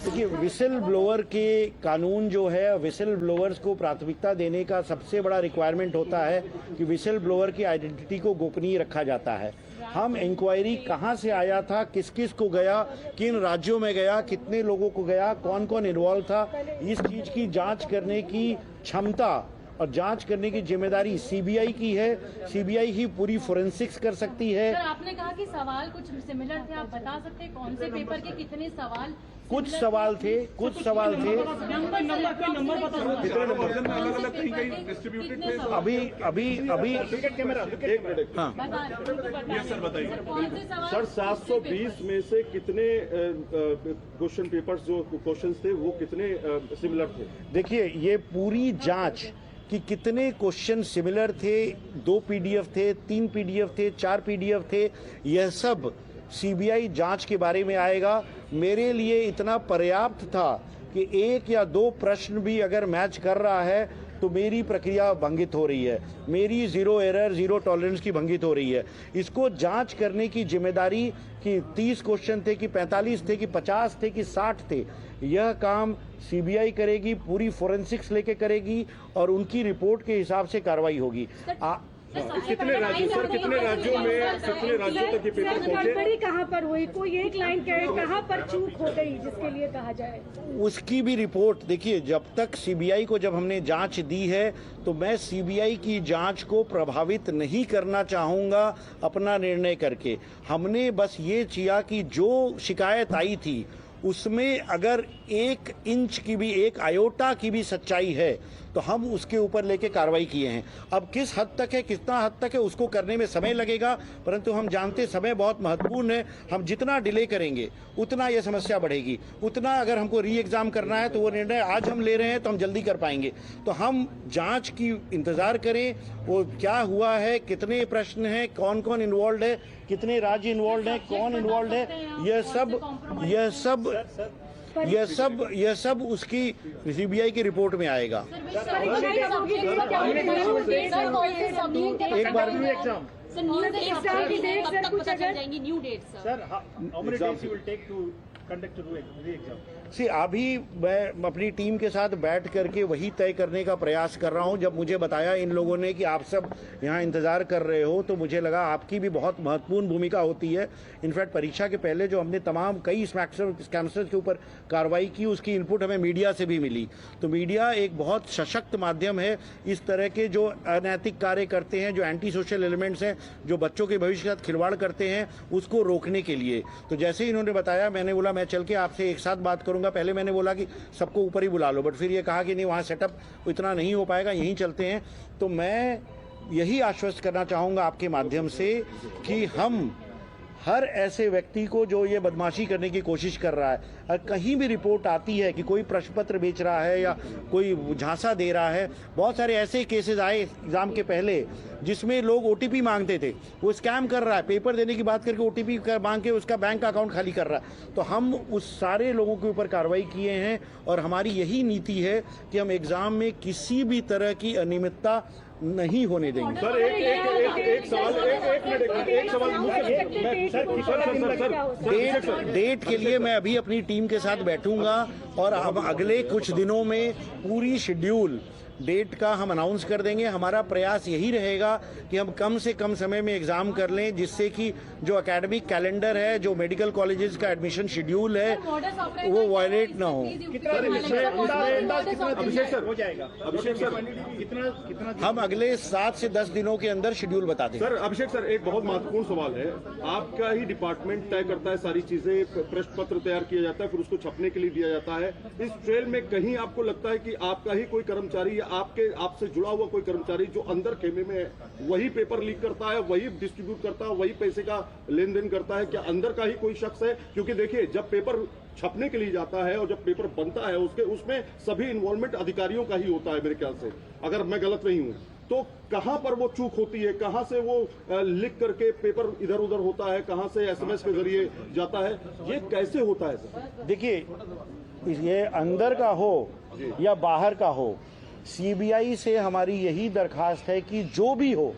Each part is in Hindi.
देखिए, विसिल ब्लोअर के कानून जो है, विसिल ब्लोअर्स को प्राथमिकता देने का सबसे बड़ा रिक्वायरमेंट होता है कि विसिल ब्लोअर की आइडेंटिटी को गोपनीय रखा जाता है। हम इंक्वायरी कहाँ से आया था, किस किस को गया, किन राज्यों में गया, कितने लोगों को गया, कौन कौन इन्वॉल्व था, इस चीज़ की जांच करने की क्षमता और जांच करने की जिम्मेदारी सीबीआई की है। सीबीआई ही पूरी फोरेंसिक्स कर सकती है। सर, आपने कहा कि सवाल कुछ सिमिलर थे, आप बता सकते हैं कौन से पेपर के कितने सवाल? कुछ सवाल थे। अभी हाँ सर बताइए सर, 720 में से कितने क्वेश्चन पेपर्स जो क्वेश्चंस थे वो कितने सिमिलर थे? देखिए, ये पूरी जांच कि कितने क्वेश्चन सिमिलर थे, 2 पीडीएफ थे, 3 पीडीएफ थे, 4 पीडीएफ थे, यह सब सीबीआई जांच के बारे में आएगा। मेरे लिए इतना पर्याप्त था कि 1 या 2 प्रश्न भी अगर मैच कर रहा है तो मेरी प्रक्रिया भंगित हो रही है, मेरी जीरो एरर, जीरो टॉलरेंस की भंगित हो रही है। इसको जांच करने की जिम्मेदारी कि 30 क्वेश्चन थे कि 45 थे कि 50 थे कि 60 थे, यह काम सीबीआई करेगी, पूरी फोरेंसिक्स लेके करेगी और उनकी रिपोर्ट के हिसाब से कार्रवाई होगी। कितने राज्यों तक ये पेपर पहुंचे? कहाँ पर हुई, कोई एक लाइन कहाँ पर चूक हो गई जिसके लिए कहा जाए, उसकी भी रिपोर्ट देखिए। जब तक सीबीआई को जब हमने जांच दी है तो मैं सीबीआई की जांच को प्रभावित नहीं करना चाहूँगा अपना निर्णय करके। हमने बस ये किया कि जो शिकायत आई थी उसमें अगर 1 इंच की भी, 1 आयोटा की भी सच्चाई है तो हम उसके ऊपर लेके कार्रवाई किए हैं। अब किस हद तक है, कितना हद तक है, उसको करने में समय लगेगा, परंतु हम जानते समय बहुत महत्वपूर्ण है। हम जितना डिले करेंगे उतना ये समस्या बढ़ेगी। उतना अगर हमको री एग्जाम करना है तो वो निर्णय आज हम ले रहे हैं तो हम जल्दी कर पाएंगे। तो हम जांच की इंतजार करें, वो क्या हुआ है, कितने प्रश्न हैं, कौन कौन इन्वॉल्व है, कितने राज्य इन्वॉल्व है, कौन इन्वॉल्व है, यह सब उसकी सीबीआई की रिपोर्ट में आएगा। एक बार अभी मैं अपनी टीम के साथ बैठ करके वही तय करने का प्रयास कर रहा हूं। जब मुझे बताया इन लोगों ने कि आप सब यहां इंतजार कर रहे हो तो मुझे लगा आपकी भी बहुत महत्वपूर्ण भूमिका होती है। इनफैक्ट परीक्षा के पहले जो हमने तमाम कई स्कैमर्स के ऊपर कार्रवाई की, उसकी इनपुट हमें मीडिया से भी मिली। तो मीडिया एक बहुत सशक्त माध्यम है इस तरह के जो अनैतिक कार्य करते हैं, जो एंटी सोशल एलिमेंट्स हैं, जो बच्चों के भविष्य के साथ खिलवाड़ करते हैं, उसको रोकने के लिए। तो जैसे ही इन्होंने बताया, मैंने बोला मैं चल के आपसे एक साथ बात करूंगा। पहले मैंने बोला कि सबको ऊपर ही बुला लो, बट फिर ये कहा कि नहीं, वहाँ सेटअप इतना नहीं हो पाएगा, यहीं चलते हैं। तो मैं यही आश्वस्त करना चाहूँगा आपके माध्यम से कि हम हर ऐसे व्यक्ति को जो ये बदमाशी करने की कोशिश कर रहा है, अगर कहीं भी रिपोर्ट आती है कि कोई प्रश्न पत्र बेच रहा है या कोई झांसा दे रहा है, बहुत सारे ऐसे केसेस आए एग्जाम के पहले जिसमें लोग ओटीपी मांगते थे, वो स्कैम कर रहा है, पेपर देने की बात करके ओटीपी मांग के उसका बैंक अकाउंट खाली कर रहा है। तो हम उस सारे लोगों के ऊपर कार्रवाई किए हैं और हमारी यही नीति है कि हम एग्जाम में किसी भी तरह की अनियमितता नहीं होने देंगे। सर एक सवाल डेट के लिए मैं अभी अपनी टीम के साथ बैठूंगा और हम अगले कुछ दिनों में पूरी शेड्यूल डेट का हम अनाउंस कर देंगे। हमारा प्रयास यही रहेगा कि हम कम से कम समय में एग्जाम कर लें, जिससे कि जो एकेडमिक कैलेंडर है, जो मेडिकल कॉलेजेस का एडमिशन शेड्यूल है, वो वायलेट ना हो। हम अगले 7 से 10 दिनों के अंदर शेड्यूल बता दें। सर अभिषेक सर, एक बहुत महत्वपूर्ण सवाल है। आपका ही डिपार्टमेंट तय करता है सारी चीजें, प्रश्न पत्र तैयार किया जाता है, फिर उसको छपने के लिए दिया जाता है। इस ट्रेल में कहीं आपको लगता है कि आपका ही कोई कर्मचारी या आपसे जुड़ा हुआ कोई कर्मचारी जो अंदर खेमे में है, वही पेपर लीक करता है, वही डिस्ट्रीब्यूट करता है, वही पैसे का लेन देन करता है? क्या अंदर का ही कोई शख्स है? क्योंकि देखिए, जब पेपर छपने के लिए जाता है और जब पेपर बनता है उसमें सभी इन्वॉल्वमेंट अधिकारियों का ही होता है मेरे ख्याल से, अगर मैं गलत नहीं हूं। तो कहां पर वो चूक होती है, कहां से वो लिख करके पेपर इधर उधर होता है, कहां से एसएमएस के जरिए जाता है, ये कैसे होता है सर? देखिए, ये अंदर का हो या बाहर का हो, सीबीआई से हमारी यही दरखास्त है कि जो भी हो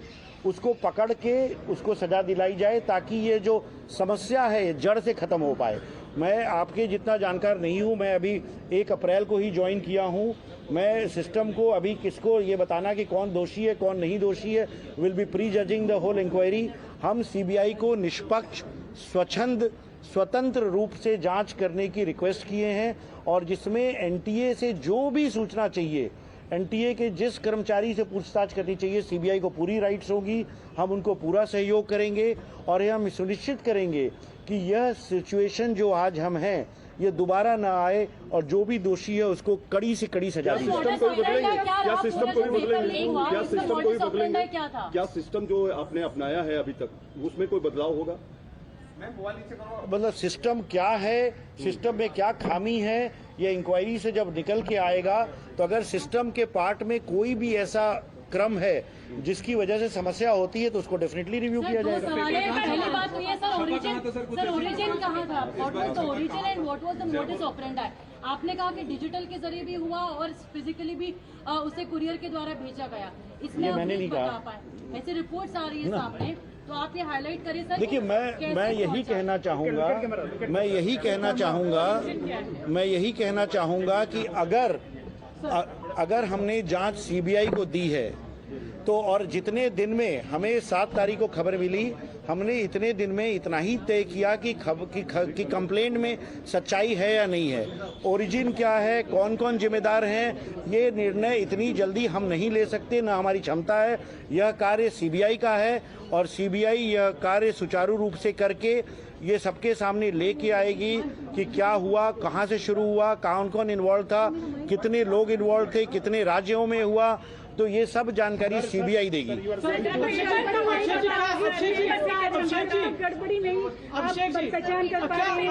उसको पकड़ के उसको सजा दिलाई जाए, ताकि ये जो समस्या है जड़ से खत्म हो पाए। मैं आपके जितना जानकार नहीं हूँ। मैं अभी 1 अप्रैल को ही ज्वाइन किया हूँ। मैं सिस्टम को अभी किसको ये बताना कि कौन दोषी है कौन नहीं दोषी है, will be prejudging the whole inquiry. हम सीबीआई को निष्पक्ष स्वतंत्र रूप से जांच करने की रिक्वेस्ट किए हैं, और जिसमें एनटीए से जो भी सूचना चाहिए, एनटीए के जिस कर्मचारी से पूछताछ करनी चाहिए, सीबीआई को पूरी राइट्स होगी। हम उनको पूरा सहयोग करेंगे और हम सुनिश्चित करेंगे कि यह सिचुएशन जो आज हम हैं ये दोबारा ना आए, और जो भी दोषी है उसको कड़ी से कड़ी सजा दी जाए। सिस्टम को भी बदलेंगे क्या? सिस्टम को भी बदलेंगे क्या? सिस्टम को भी बदलेंगे क्या? क्या सिस्टम जो आपने अपनाया है अभी तक उसमें कोई बदलाव होगा? मतलब सिस्टम क्या है, सिस्टम में क्या खामी है, ये इंक्वायरी से जब निकल के आएगा, तो अगर सिस्टम के पार्ट में कोई भी ऐसा क्रम है जिसकी वजह से समस्या होती है तो उसको डेफिनेटली रिव्यू किया जाएगा। पहली बात तो ये सर, ओरिजिन कहाँ था? What was the origin and what was the modus operandi? आपने कहा कि डिजिटल के जरिए भी हुआ और फिजिकली भी उसे कुरियर के द्वारा भेजा गया। इसमें ये मैंने नहीं कहा। ऐसे रिपोर्ट्स आ रही है सामने, तो आप ये हाईलाइट करिए सर। देखिए, मैं यही कहना चाहूँगा कि अगर हमने जांच सीबीआई को दी है तो, और जितने दिन में हमें 7 तारीख को खबर मिली, हमने इतने दिन में इतना ही तय किया कि कंप्लेंट में सच्चाई है या नहीं है, ओरिजिन क्या है, कौन कौन जिम्मेदार हैं, ये निर्णय इतनी जल्दी हम नहीं ले सकते, ना हमारी क्षमता है। यह कार्य सीबीआई का है और सीबीआई यह कार्य सुचारू रूप से करके ये सबके सामने लेके आएगी कि क्या हुआ, कहाँ से शुरू हुआ, कौन कौन इन्वॉल्व था, कितने लोग इन्वॉल्व थे, कितने राज्यों में हुआ, तो ये सब जानकारी सीबीआई देगी। गड़बड़ी नहीं, पहचान कर पा रहे हैं।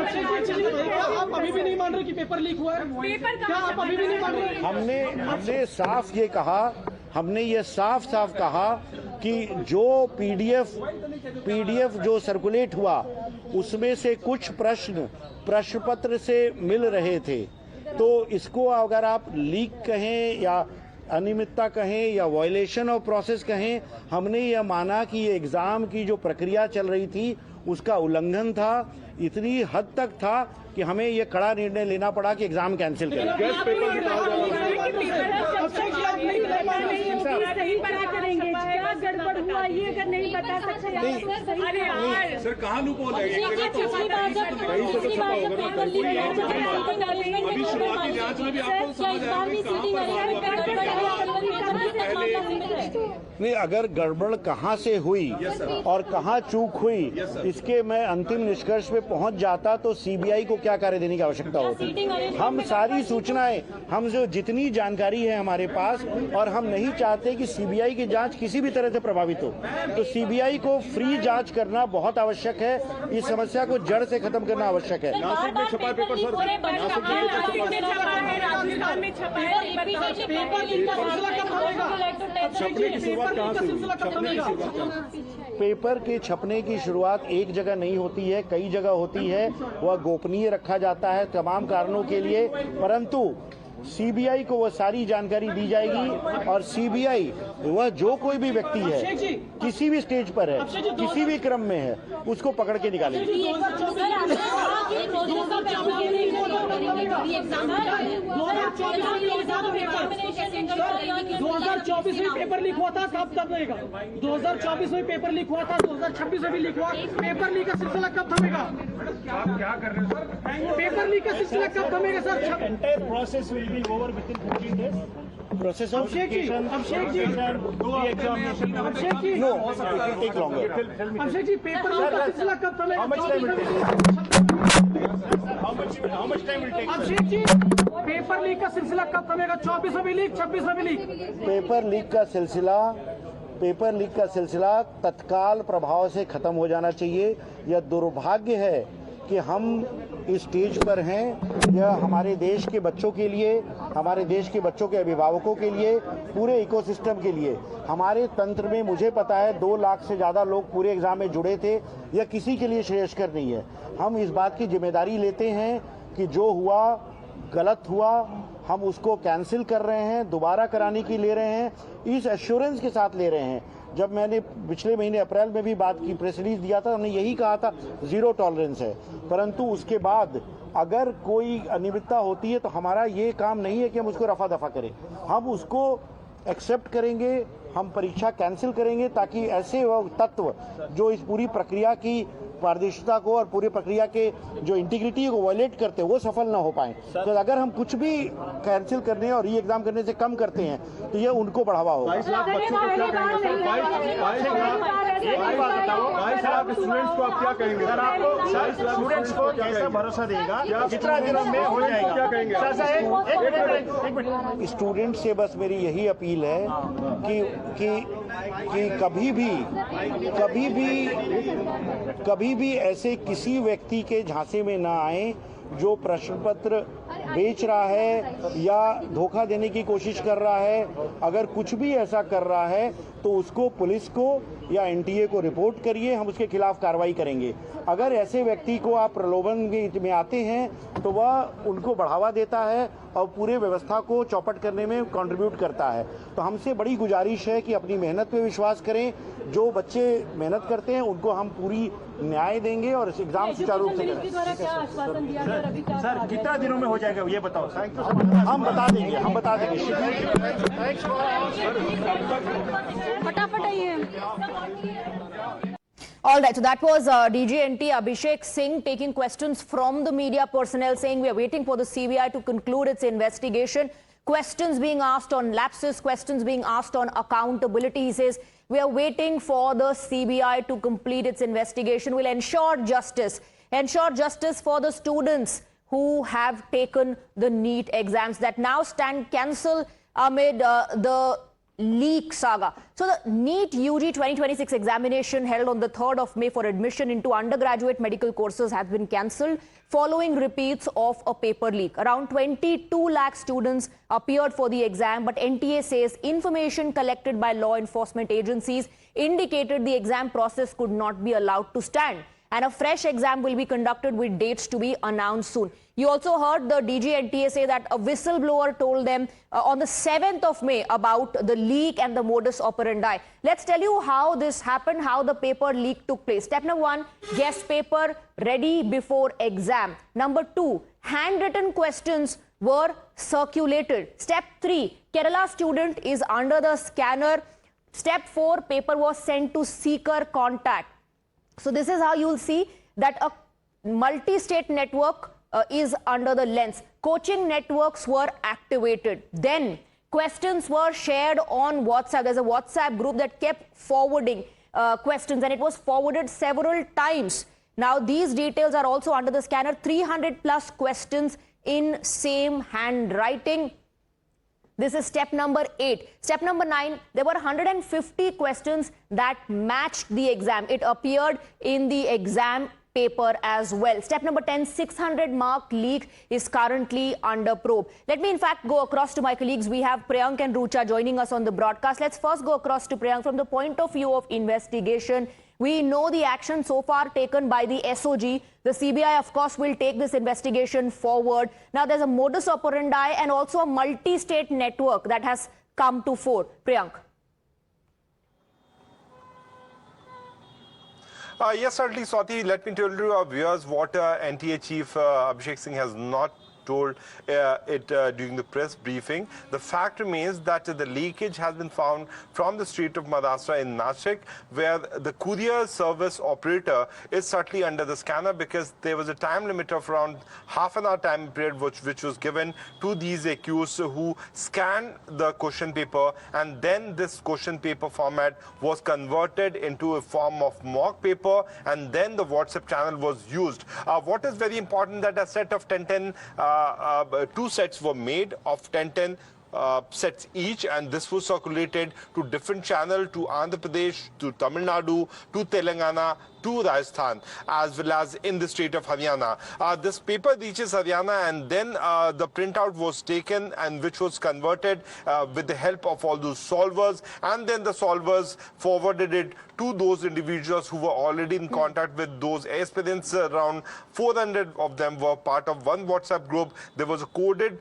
आप अभी भी नहीं मान रहे कि पेपर लीक हुआ है? क्या आप अभी भी नहीं मान रहे? हमने ये साफ कहा कि जो पीडीएफ जो सर्कुलेट हुआ उसमें से कुछ प्रश्न पत्र से मिल रहे थे, तो इसको अगर आप लीक कहें या अनियमितता कहें या वायलेशन ऑफ प्रोसेस कहें, हमने यह माना कि ये एग्जाम की जो प्रक्रिया चल रही थी उसका उल्लंघन था। इतनी हद तक था कि हमें यह कड़ा निर्णय लेना पड़ा कि एग्जाम कैंसिल करें। गेस्ट पेपर निकाला जा रहा करेंगे, क्या गड़बड़ हुआ ये अगर नहीं बता सकते। सर कहाँ लूपहोल है? अभी शुरुआती जांच में भी आपको समझ नहीं, अगर गड़बड़ कहाँ से हुई और कहाँ चूक हुई, इसके मैं अंतिम निष्कर्ष पे पहुंच जाता तो सीबीआई को क्या कार्य देने की आवश्यकता होती। हम सारी सूचनाएं, हम जो जितनी जानकारी है हमारे पास, और हम नहीं चाहते कि सीबीआई की जांच किसी भी तरह से प्रभावित हो, तो सीबीआई को फ्री जांच करना बहुत आवश्यक है। इस समस्या को जड़ से खत्म करना आवश्यक है। नासिक में छपा पेपर सर, छपने की शुरुआत कहाँ से हुई? छपने की शुरुआत कहाँ से? पेपर के छपने की शुरुआत एक जगह नहीं होती है, कई जगह होती है। वह गोपनीय रखा जाता है तमाम कारणों के लिए, परंतु सीबीआई को वह सारी जानकारी दी जाएगी और सीबीआई वह जो कोई भी व्यक्ति है, किसी भी स्टेज पर है, किसी भी क्रम में है, उसको पकड़ के निकालेगी। 2024 में पेपर लीक हुआ था, कब थमेगा? 2024 में पेपर लीक हुआ था, 2026 में भी लीक हुआ। पेपर लीक का सिलसिला कब थमेगा? आप क्या कर रहे हैं सर? पेपर लीक का सिलसिला कब थमेगा sir? Entire process will be over within 15 days. Process of Abhishek ji, pre-examination. Abhishek ji, No, it will take longer. Abhishek ji, paper leak का सिलसिला कब थमेगा? How much time will take? How much time will take? Abhishek ji, paper leak का सिलसिला कब थमेगा? 24 में भी लीक, 26 में भी लीक। पेपर लीक का सिलसिला तत्काल प्रभाव से खत्म हो जाना चाहिए। यह दुर्भाग्य है कि हम इस स्टेज पर हैं। यह हमारे देश के बच्चों के लिए, हमारे देश के बच्चों के अभिभावकों के लिए, पूरे इकोसिस्टम के लिए, हमारे तंत्र में मुझे पता है 2 लाख से ज़्यादा लोग पूरे एग्जाम में जुड़े थे। यह किसी के लिए श्रेयस्कर नहीं है। हम इस बात की जिम्मेदारी लेते हैं कि जो हुआ गलत हुआ, हम उसको कैंसिल कर रहे हैं, दोबारा कराने की ले रहे हैं, इस एश्योरेंस के साथ ले रहे हैं जब मैंने पिछले महीने अप्रैल में भी बात की, प्रेस रिलीज दिया था, हमने यही कहा था जीरो टॉलरेंस है। परंतु उसके बाद अगर कोई अनियमितता होती है तो हमारा ये काम नहीं है कि हम उसको रफा दफा करें, हम उसको एक्सेप्ट करेंगे, हम परीक्षा कैंसिल करेंगे ताकि ऐसे तत्व जो इस पूरी प्रक्रिया की पारदर्शिता को और पूरी प्रक्रिया के जो इंटीग्रिटी को वायलेट करते हैं वो सफल ना हो पाए। तो अगर हम कुछ भी कैंसिल करने और री एग्जाम करने से कम करते हैं तो ये उनको बढ़ावा होगा। 22 लाख बच्चों को क्या कहेंगे सर? 22 लाख स्टूडेंट्स को आप क्या कहेंगे सर? आपको स्टूडेंट्स को कैसा भरोसा देगा कितना दिनों में हो जाएगा? क्या कहेंगे? एक मिनट। स्टूडेंट से बस मेरी यही अपील है कि कभी भी ऐसे किसी व्यक्ति के झांसे में ना आए जो प्रश्न पत्र बेच रहा है या धोखा देने की कोशिश कर रहा है। अगर कुछ भी ऐसा कर रहा है तो उसको पुलिस को या एनटीए को रिपोर्ट करिए, हम उसके खिलाफ कार्रवाई करेंगे। अगर ऐसे व्यक्ति को आप प्रलोभन में आते हैं तो वह उनको बढ़ावा देता है और पूरे व्यवस्था को चौपट करने में कंट्रीब्यूट करता है। तो हमसे बड़ी गुजारिश है कि अपनी मेहनत पे विश्वास करें। जो बच्चे मेहनत करते हैं उनको हम पूरी न्याय देंगे और इस एग्जाम सुचारू रूप से करें। सर कितना दिनों में हो जाएगा ये बताओ। हम बता देंगे। फटाफट आइए। All right, so that was DGNT Abhishek Singh taking questions from the media personnel, saying we are waiting for the CBI to conclude its investigation. Questions being asked on lapses, questions being asked on accountability. He says we are waiting for the CBI to complete its investigation. We'll ensure justice for the students who have taken the NEET exams that now stand cancelled amid the leak saga. So the NEET UG 2026 examination held on the 3rd of May for admission into undergraduate medical courses has been cancelled following repeats of a paper leak. Around 22 lakh students appeared for the exam, but NTA says information collected by law enforcement agencies indicated the exam process could not be allowed to stand, and a fresh exam will be conducted with dates to be announced soon. You also heard the DG NTA say that a whistleblower told them on the 7th of May about the leak and the modus operandi. Let's tell you how this happened, how the paper leak took place. Step number 1, guest paper ready before exam. Number 2, handwritten questions were circulated. Step 3, Kerala student is under the scanner. Step 4, paper was sent to seeker contact. So this is how you'll see that a multi-state network is under the lens. Coaching networks were activated. Then questions were shared on WhatsApp. There's a WhatsApp group that kept forwarding questions, and it was forwarded several times. Now these details are also under the scanner. 300 plus questions in same handwriting. This is step number 8. Step number 9, there were 150 questions that matched the exam. It appeared in the exam paper as well. Step number 10, 600 mark leak is currently under probe. Let me in fact go across to my colleagues. We have Priyank and Rucha joining us on the broadcast. Let's first go across to Priyank. From the point of view of investigation, we know the action so far taken by the SOG. The CBI, of course, will take this investigation forward. Now, there's a modus operandi and also a multi-state network that has come to fore. Priyank. Yes, certainly, Swati. Let me tell you, our viewers, what NTA Chief Abhishek Singh has not told during the press briefing. The fact remains that the leakage has been found from the street of Maharashtra in Nashik, where the courier service operator is certainly under the scanner, because there was a time limit of around half an hour time period which was given to these accused who scanned the question paper, and then this question paper format was converted into a form of mock paper, and then the WhatsApp channel was used. What is very important, that a set of 10 two sets were made of 10 sets each, and this was circulated to different channels, to Andhra Pradesh, to Tamil Nadu, to Telangana, to Rajasthan, as well as in the state of Haryana. This paper reaches Haryana, and then the printout was taken, and which was converted with the help of all those solvers, and then the solvers forwarded it to those individuals who were already in contact with those aspirants. Around 400 of them were part of one WhatsApp group. There was a coded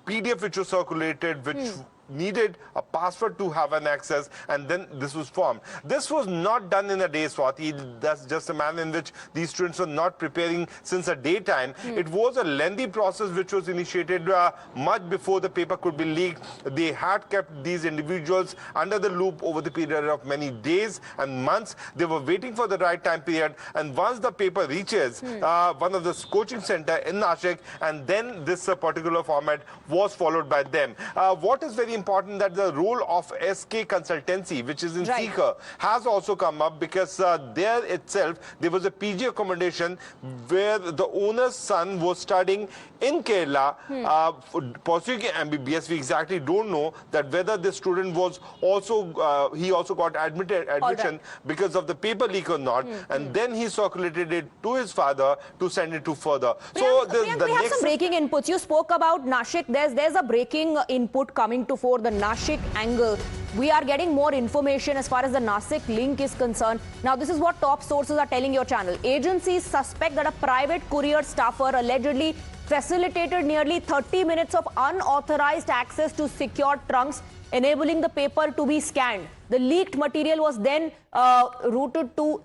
PDF which was circulated, which needed a password to have an access, and then this was formed. This was not done in a day, Swati. That's just a manner in which these students were not preparing since a daytime. It was a lengthy process which was initiated much before the paper could be leaked. They had kept these individuals under the loop over the period of many days and months. They were waiting for the right time period, and once the paper reaches one of the coaching center in Nashik, and then this particular format was followed by them. What is very important that the role of SK Consultancy, which is in Seeker, has also come up, because there itself there was a PG accommodation where the owner's son was studying in Kerala, pursuing MBBS. We exactly don't know that whether this student was also he also got admission because of the paper leak or not, and then he circulated it to his father to send it to further. So Priyank, we have some breaking inputs. You spoke about Nashik. There's a breaking input coming to fore, the Nashik angle. We are getting more information as far as the Nashik link is concerned. Now, this is what top sources are telling your channel. Agencies suspect that a private courier staffer allegedly facilitated nearly 30 minutes of unauthorized access to secured trunks, enabling the paper to be scanned. The leaked material was then routed to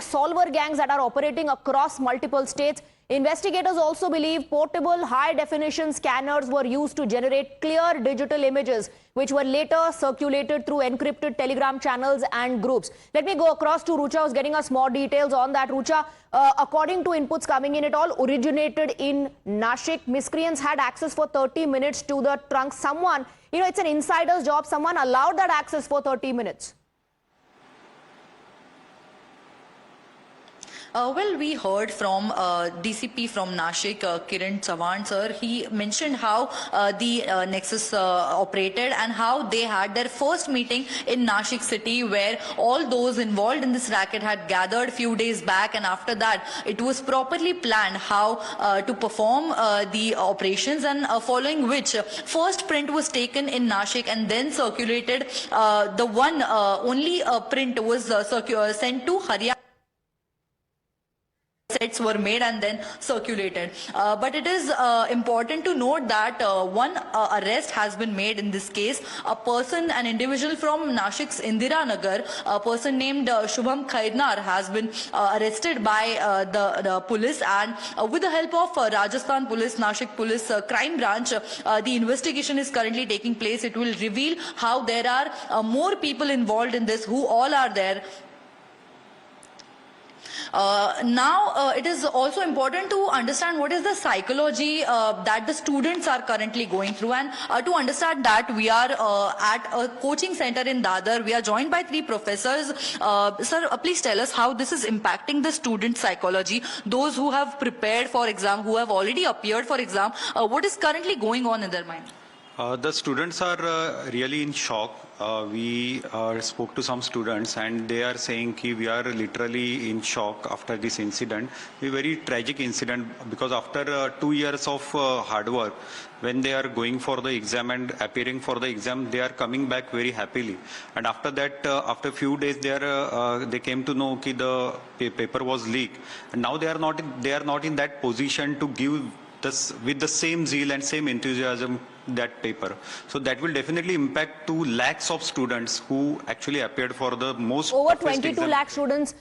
solver gangs that are operating across multiple states. Investigators also believe portable high-definition scanners were used to generate clear digital images, which were later circulated through encrypted Telegram channels and groups. Let me go across to Rucha, who's getting us more details on that. Rucha, according to inputs coming in, it all originated in Nashik. Miscreants had access for 30 minutes to the trunk. Someone, it's an insider's job. Someone allowed that access for 30 minutes. Well, we heard from DCP from Nashik, Kiran Chavan sir. He mentioned how the Nexus operated and how they had their first meeting in Nashik city, where all those involved in this racket had gathered few days back, and after that it was properly planned how to perform the operations, and following which first print was taken in Nashik and then circulated. The one only print was sent to Haryana. Sets were made and then circulated. But it is important to note that one arrest has been made in this case. An individual from Nashik's Indira Nagar, a person named Shubham Khairnar, has been arrested by the police, and with the help of Rajasthan Police, Nashik Police Crime Branch, the investigation is currently taking place. It will reveal how there are more people involved in this, who all are there. Now, it is also important to understand what is the psychology that the students are currently going through, and to understand that, we are at a coaching center in Dadar. We are joined by 3 professors. Sir, please tell us how this is impacting the student psychology, those who have prepared for exam, who have already appeared for exam. What is currently going on in their mind? The students are really in shock. We spoke to some students and they are saying that we are literally in shock after this incident. A very tragic incident, because after 2 years of hard work, when they are going for the exam and appearing for the exam, they are coming back very happily. And after that, after a few days, they came to know that the paper was leaked. And now they are not in that position to give this with the same zeal and same enthusiasm that paper. So that will definitely impact to lakhs of students who actually appeared for the most over 22 lakh students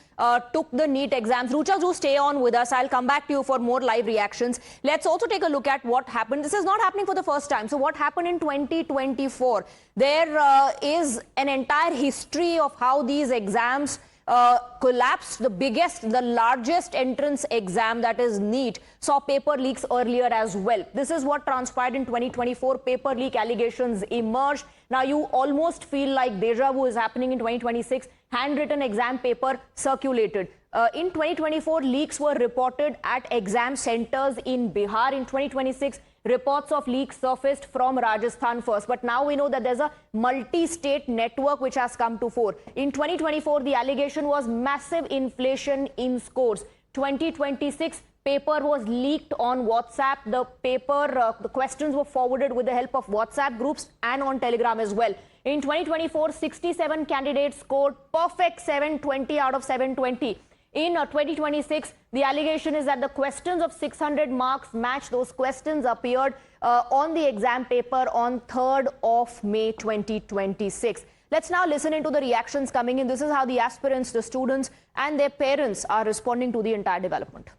took the NEET exams. Rucha, do stay on with us. I'll come back to you for more live reactions. Let's also take a look at what happened. This is not happening for the first time. So what happened in 2024? There is an entire history of how these exams collapsed. The largest entrance exam, that is NEET, saw paper leaks earlier as well. This is what transpired in 2024. Paper leak allegations emerged. Now you almost feel like deja vu is happening in 2026. Handwritten exam paper circulated. In 2024, leaks were reported at exam centers in Bihar. In 2026, reports of leaks surfaced from Rajasthan first. But now we know that there's a multi-state network which has come to fore. In 2024, the allegation was massive inflation in scores. 2026, paper was leaked on WhatsApp. The questions were forwarded with the help of WhatsApp groups and on Telegram as well. In 2024, 67 candidates scored perfect 720 out of 720. in 2026. The allegation is that the questions of 600 marks match those questions appeared on the exam paper on 3rd of May 2026. Let's now listen into the reactions coming in. This is how the aspirants, the students and their parents are responding to the entire development.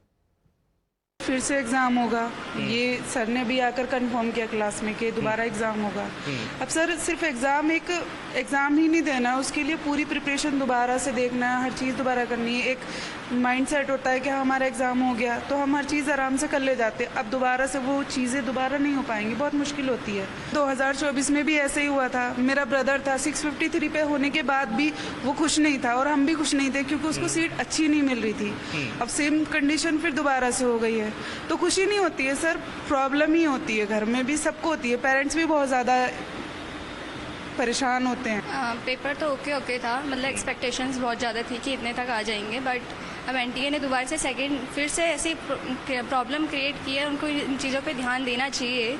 फिर से एग्ज़ाम होगा, ये सर ने भी आकर कंफर्म किया क्लास में कि दोबारा एग्ज़ाम होगा। अब सर सिर्फ एग्ज़ाम ही नहीं देना, उसके लिए पूरी प्रिपरेशन दोबारा से देखना है, हर चीज़ दोबारा करनी है। एक माइंड सेट होता है कि हमारा एग्ज़ाम हो गया तो हम हर चीज़ आराम से कर ले जाते। अब दोबारा से वो चीज़ें दोबारा नहीं हो पाएंगी, बहुत मुश्किल होती है। 2024 में भी ऐसे ही हुआ था। मेरा ब्रदर था, 653 पे होने के बाद भी वो खुश नहीं था और हम भी खुश नहीं थे क्योंकि उसको सीट अच्छी नहीं मिल रही थी। अब सेम कंडीशन फिर दोबारा से हो गई है तो खुशी नहीं होती है सर, प्रॉब्लम ही होती है, घर में भी सबको होती है, पेरेंट्स भी बहुत ज़्यादा परेशान होते हैं। पेपर तो ओके था, मतलब एक्सपेक्टेशंस बहुत ज़्यादा थी कि इतने तक आ जाएंगे, बट अब एनटीए ने दोबारा से सेकंड फिर से ऐसी प्रॉब्लम क्रिएट की है। उनको इन चीज़ों पे ध्यान देना चाहिए,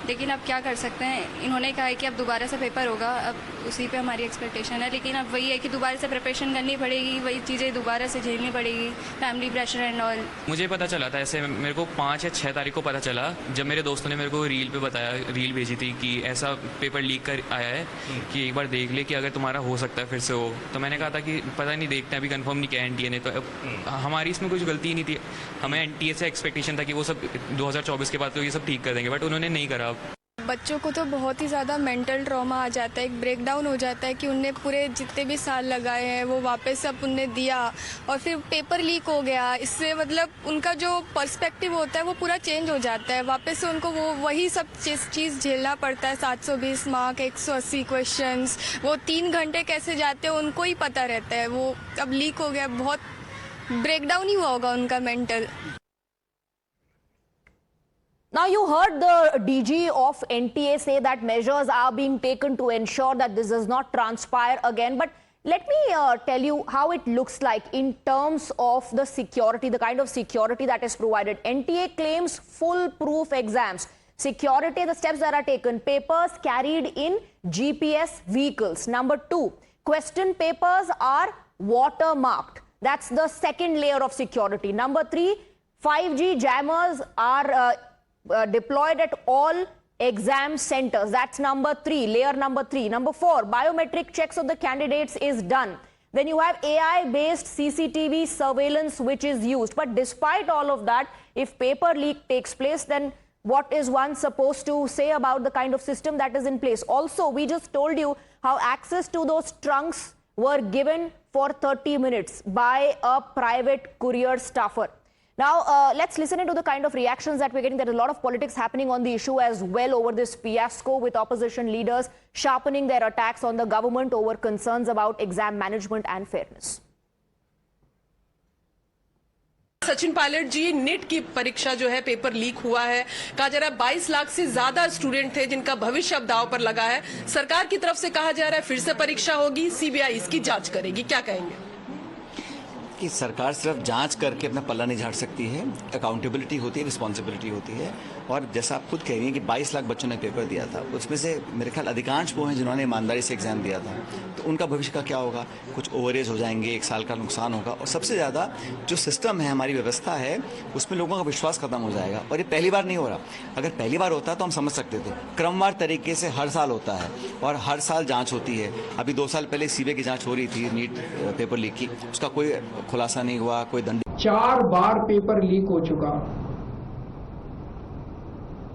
लेकिन अब क्या कर सकते हैं। इन्होंने कहा है कि अब दोबारा से पेपर होगा, अब उसी पे हमारी एक्सपेक्टेशन है, लेकिन अब वही है कि दोबारा से प्रिपरेशन करनी पड़ेगी, वही चीज़ें दोबारा से झेलनी पड़ेगी, फैमिली प्रेशर एंड ऑल। मुझे पता चला था ऐसे, मेरे को 5 या 6 तारीख को पता चला जब मेरे दोस्तों ने मेरे को रील पे बताया, रील भेजी थी कि ऐसा पेपर लीक कर आया है कि एक बार देख ले कि अगर तुम्हारा हो सकता है फिर से हो। तो मैंने कहा था कि पता नहीं, देखते हैं, अभी कंफर्म नहीं किया एनटीए ने, तो हमारी इसमें कुछ गलती ही नहीं थी। हमें एनटीए से एक्सपेक्टेशन था कि वो सब 2024 के बाद तो ये सब ठीक कर देंगे, बट उन्होंने नहीं करा। बच्चों को तो बहुत ही ज़्यादा मेंटल ट्रॉमा आ जाता है, एक ब्रेकडाउन हो जाता है कि उनने पूरे जितने भी साल लगाए हैं वो वापस अब उनने दिया और फिर पेपर लीक हो गया। इससे मतलब उनका जो पर्सपेक्टिव होता है वो पूरा चेंज हो जाता है, वापस से उनको वो वही सब चीज़ झेलना पड़ता है। 720 मार्क, 180 क्वेश्चंस, वो 3 घंटे कैसे जाते हैं उनको ही पता रहता है। वो अब लीक हो गया, बहुत ब्रेकडाउन ही हुआ होगा उनका mental. Now, you heard the DG of NTA say that measures are being taken to ensure that this does not transpire again. But let me tell you how it looks like in terms of the security, the kind of security that is provided. NTA claims foolproof exams. Security, the steps that are taken. Papers carried in GPS vehicles. Number 2, question papers are watermarked. That's the second layer of security. Number 3, 5G jammers are deployed at all exam centers. That's number 3, layer number 3. Number 4, biometric checks of the candidates is done. Then you have AI-based CCTV surveillance which is used. But despite all of that, if paper leak takes place, then what is one supposed to say about the kind of system that is in place? Also, we just told you how access to those trunks were given for 30 minutes by a private courier staffer. Now, let's listen into the kind of reactions that we're getting. There's a lot of politics happening on the issue as well over this fiasco, with opposition leaders sharpening their attacks on the government over concerns about exam management and fairness. Sachin Pilot ji, NEET की परीक्षा जो है पेपर लीक हुआ है, कहा जा रहा है 22 लाख से ज्यादा स्टूडेंट थे जिनका भविष्य अब दांव पर लगा है। सरकार की तरफ से कहा जा रहा है फिर से परीक्षा होगी, सीबीआई इसकी जांच करेगी, क्या कहेंगे? कि सरकार सिर्फ जांच करके अपना पल्ला नहीं झाड़ सकती है, अकाउंटेबिलिटी होती है, रिस्पॉन्सिबिलिटी होती है। और जैसा आप खुद कह रही हैं कि 22 लाख बच्चों ने पेपर दिया था, उसमें से मेरे ख्याल अधिकांश वो हैं जिन्होंने ईमानदारी से एग्जाम दिया था, तो उनका भविष्य का क्या होगा? कुछ ओवरेज हो जाएंगे, 1 साल का नुकसान होगा, और सबसे ज़्यादा जो सिस्टम है, हमारी व्यवस्था है, उसमें लोगों का विश्वास खत्म हो जाएगा। और ये पहली बार नहीं हो रहा। अगर पहली बार होता तो हम समझ सकते थे, क्रमवार तरीके से हर साल होता है और हर साल जाँच होती है। अभी 2 साल पहले सीबीआई की जाँच हो रही थी नीट पेपर लीक की, उसका कोई खुलासा नहीं हुआ, कोई दंड। 4 बार पेपर लीक हो चुका,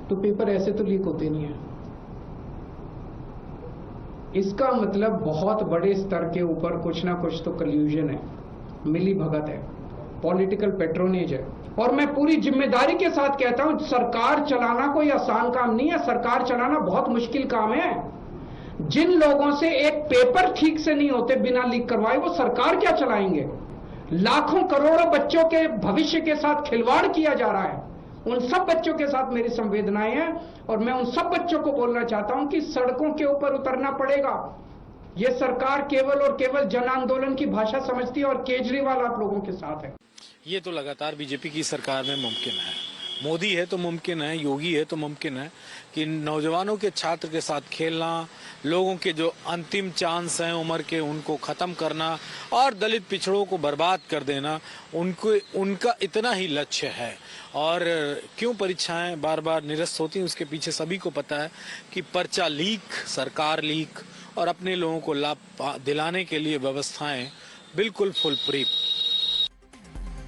तो पेपर ऐसे तो लीक होते नहीं है। इसका मतलब बहुत बड़े स्तर के ऊपर कुछ ना कुछ तो कल्यूजन है, मिली भगत है, पॉलिटिकल पेट्रोनेज है। और मैं पूरी जिम्मेदारी के साथ कहता हूं, सरकार चलाना कोई आसान काम नहीं है, सरकार चलाना बहुत मुश्किल काम है। जिन लोगों से एक पेपर ठीक से नहीं होते बिना लीक करवाए, वो सरकार क्या चलाएंगे? लाखों करोड़ों बच्चों के भविष्य के साथ खिलवाड़ किया जा रहा है। उन सब बच्चों के साथ मेरी संवेदनाएं हैं और मैं उन सब बच्चों को बोलना चाहता हूं कि सड़कों के ऊपर उतरना पड़ेगा। ये सरकार केवल और केवल जन आंदोलन की भाषा समझती है और केजरीवाल आप लोगों के साथ है। ये तो लगातार बीजेपी की सरकार में मुमकिन है। मोदी है तो मुमकिन है, योगी है तो मुमकिन है कि नौजवानों के छात्र के साथ खेलना, लोगों के जो अंतिम चांस हैं उम्र के उनको खत्म करना और दलित पिछड़ों को बर्बाद कर देना, उनका इतना ही लक्ष्य है। और क्यों परीक्षाएं बार बार निरस्त होती हैं उसके पीछे सभी को पता है कि पर्चा लीक, सरकार लीक और अपने लोगों को लाभ दिलाने के लिए व्यवस्थाएं बिल्कुल full proof.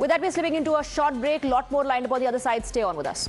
With that, we're slipping into a short break. Lot more lined up on the other side. Stay on with us.